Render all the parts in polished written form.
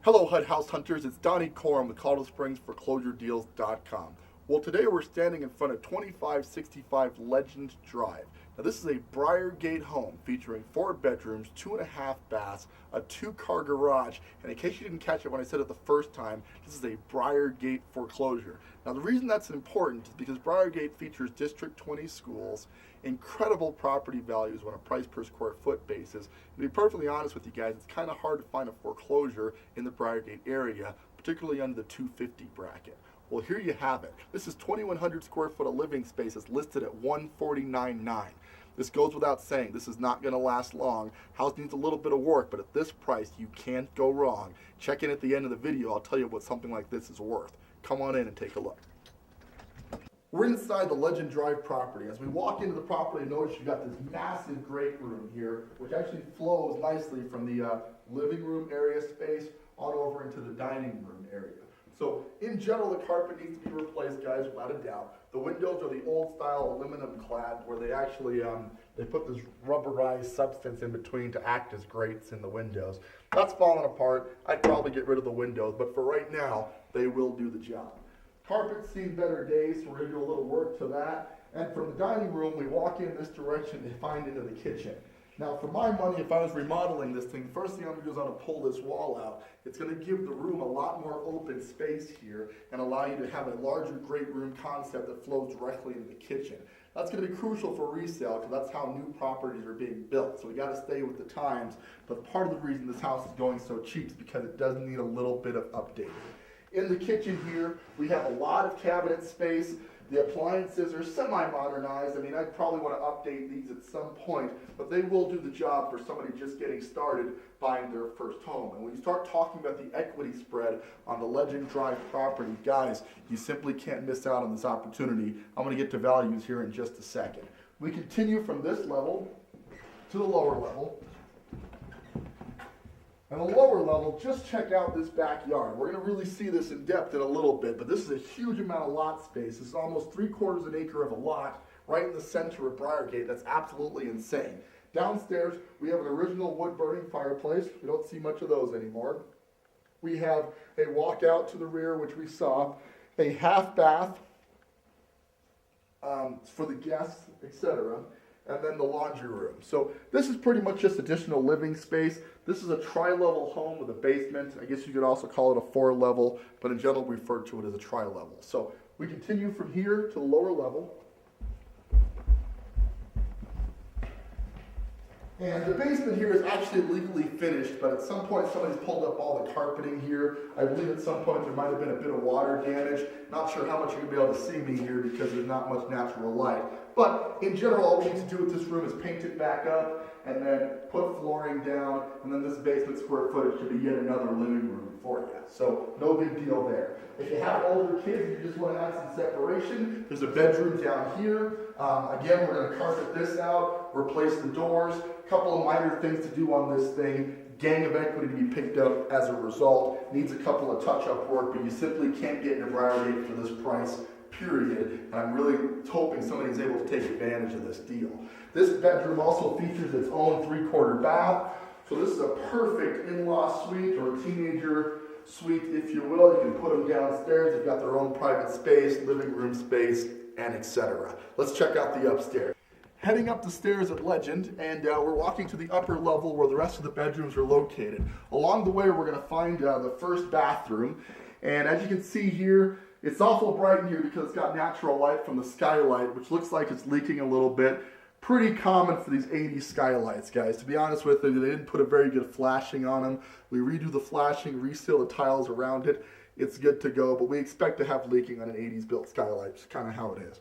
Hello HUD House Hunters, it's Donnie Coram with Colorado Springs ForeclosureDeals.com. Well, today we're standing in front of 2565 Legend Drive. Now this is a Briargate home featuring 4 bedrooms, 2.5 baths, a 2-car garage, and in case you didn't catch it when I said it the first time, this is a Briargate foreclosure. Now the reason that's important is because Briargate features District 20 schools, incredible property values on a price per square foot basis. To be perfectly honest with you guys, it's kind of hard to find a foreclosure in the Briargate area, particularly under the 250 bracket. Well, here you have it. This is 2,100 square foot of living space. It's listed at $149.9. This goes without saying. This is not going to last long. House needs a little bit of work, but at this price, you can't go wrong. Check in at the end of the video. I'll tell you what something like this is worth. Come on in and take a look. We're inside the Legend Drive property. As we walk into the property, notice you've got this massive great room here, which actually flows nicely from the living room area space on over into the dining room area. So in general, the carpet needs to be replaced, guys, without a doubt. The windows are the old style aluminum clad where they actually they put this rubberized substance in between to act as grates in the windows. That's falling apart. I'd probably get rid of the windows, but for right now, they will do the job. Carpet's seen better days, so we're going to do a little work to that. And from the dining room, we walk in this direction and find into the kitchen. Now, for my money, if I was remodeling this thing, first thing I'm going to do is I'm going to pull this wall out. It's going to give the room a lot more open space here and allow you to have a larger great room concept that flows directly into the kitchen. That's going to be crucial for resale because that's how new properties are being built. So we got to stay with the times. But part of the reason this house is going so cheap is because it does need a little bit of updating. In the kitchen here, we have a lot of cabinet space. The appliances are semi-modernized. I mean, I'd probably want to update these at some point, but they will do the job for somebody just getting started buying their first home. And when you start talking about the equity spread on the Legend Drive property, guys, you simply can't miss out on this opportunity. I'm going to get to values here in just a second. We continue from this level to the lower level. On the lower level, just check out this backyard. We're going to really see this in depth in a little bit, but this is a huge amount of lot space. This is almost 3/4 an acre of a lot right in the center of Briargate. That's absolutely insane. Downstairs, we have an original wood-burning fireplace. We don't see much of those anymore. We have a walkout to the rear, which we saw, a half bath for the guests, etc., and then the laundry room. So this is pretty much just additional living space. This is a tri-level home with a basement. I guess you could also call it a 4-level, but in general we refer to it as a tri-level. So we continue from here to the lower level. And the basement here is actually legally finished, but at some point somebody's pulled up all the carpeting here. I believe at some point there might have been a bit of water damage. Not sure how much you're going to be able to see me here because there's not much natural light. But in general, all we need to do with this room is paint it back up and then put flooring down, and then this basement square footage could be yet another living room for you. So no big deal there. If you have older kids and you just want to add some separation, there's a bedroom down here. Again, we're going to carpet this out, replace the doors. Couple of minor things to do on this thing. Gang of equity to be picked up as a result. Needs a couple of touch-up work, but you simply can't get into Briargate for this price, period. And I'm really hoping somebody's able to take advantage of this deal. This bedroom also features its own 3/4 bath. So this is a perfect in-law suite or teenager suite, if you will. You can put them downstairs. They've got their own private space, living room space, and etc. Let's check out the upstairs. Heading up the stairs at Legend, and we're walking to the upper level where the rest of the bedrooms are located. Along the way, we're going to find the first bathroom, and as you can see here, it's awful bright in here because it's got natural light from the skylight, which looks like it's leaking a little bit. Pretty common for these 80s skylights, guys. To be honest with you, they didn't put a very good flashing on them. We redo the flashing, reseal the tiles around it. It's good to go, but we expect to have leaking on an 80s built skylight. It's kind of how it is.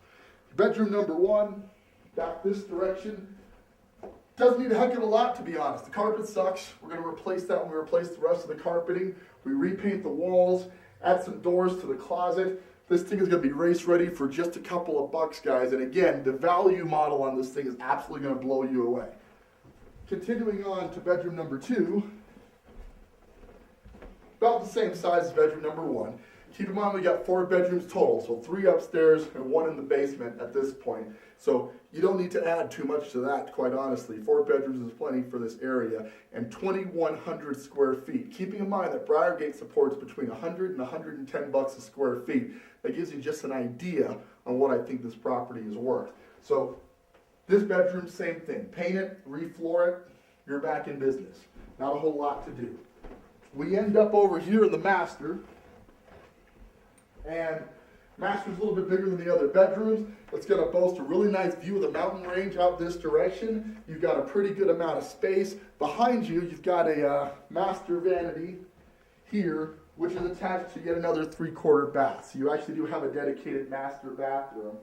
Bedroom number 1. Back this direction. Doesn't need a heck of a lot, to be honest. The carpet sucks. We're going to replace that when we replace the rest of the carpeting. We repaint the walls, add some doors to the closet. This thing is going to be race ready for just a couple of bucks, guys. And again, the value model on this thing is absolutely going to blow you away. Continuing on to bedroom number 2. About the same size as bedroom number 1. Keep in mind we got 4 bedrooms total, so 3 upstairs and 1 in the basement at this point. So you don't need to add too much to that, quite honestly. 4 bedrooms is plenty for this area, and 2,100 square feet. Keeping in mind that Briargate supports between 100 and 110 bucks a square feet. That gives you just an idea on what I think this property is worth. So this bedroom, same thing. Paint it, refloor it, you're back in business. Not a whole lot to do. We end up over here in the master, and master's a little bit bigger than the other bedrooms. It's going to boast a really nice view of the mountain range out this direction. You've got a pretty good amount of space. Behind you, you've got a master vanity here, which is attached to yet another 3/4 bath. So you actually do have a dedicated master bathroom.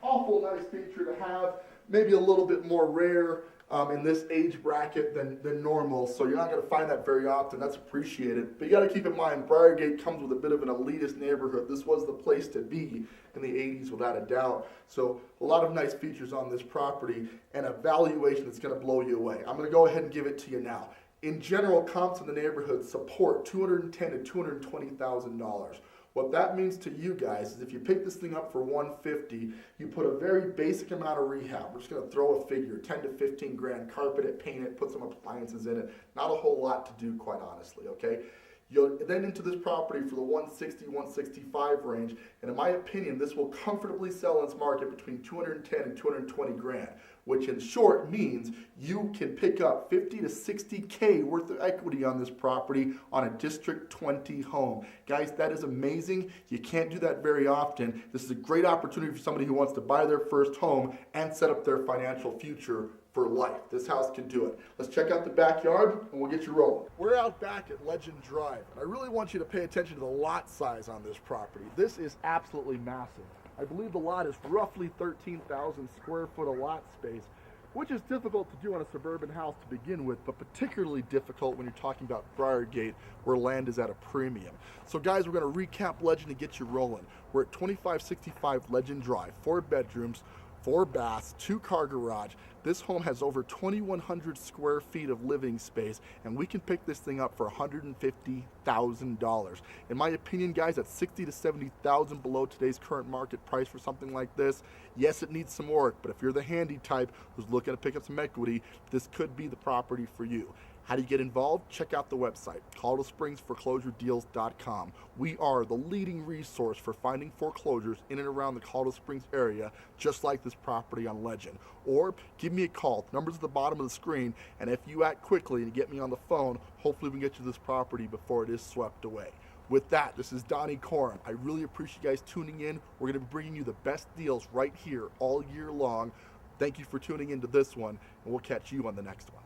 Awful nice feature to have. Maybe a little bit more rare in this age bracket than normal, so you're not going to find that very often. That's appreciated. But you got to keep in mind, Briargate comes with a bit of an elitist neighborhood. This was the place to be in the 80s without a doubt. So a lot of nice features on this property and a valuation that's going to blow you away. I'm going to go ahead and give it to you now. In general, comps in the neighborhood support $210,000 to $220,000. What that means to you guys is if you pick this thing up for $150,000, you put a very basic amount of rehab. We're just going to throw a figure, 10 to 15 grand, carpet it, paint it, put some appliances in it. Not a whole lot to do, quite honestly, okay? You'll then into this property for the 160, 165 range, and in my opinion, this will comfortably sell in its market between 210 and 220 grand, which in short means you can pick up 50 to 60K worth of equity on this property on a District 20 home. Guys, that is amazing. You can't do that very often. This is a great opportunity for somebody who wants to buy their first home and set up their financial future for life. This house can do it. Let's check out the backyard and we'll get you rolling. We're out back at Legend Drive, and I really want you to pay attention to the lot size on this property. This is absolutely massive. I believe the lot is roughly 13,000 square foot of lot space, which is difficult to do on a suburban house to begin with, but particularly difficult when you're talking about Briargate, where land is at a premium. So guys, we're going to recap Legend and get you rolling. We're at 2565 Legend Drive, 4 bedrooms, 4 baths, 2-car garage. This home has over 2,100 square feet of living space, and we can pick this thing up for $150,000. In my opinion, guys, that's $60,000 to $70,000 below today's current market price for something like this. Yes, it needs some work, but if you're the handy type who's looking to pick up some equity, this could be the property for you. How do you get involved? Check out the website, ColoradosPringsForeclosureDeals.com. We are the leading resource for finding foreclosures in and around the Colorado Springs area, just like this property on Legend. Or give me a call. The number's at the bottom of the screen, and if you act quickly and get me on the phone, hopefully we can get you this property before it is swept away. With that, this is Donnie Corum. I really appreciate you guys tuning in. We're going to be bringing you the best deals right here all year long. Thank you for tuning into this one, and we'll catch you on the next one.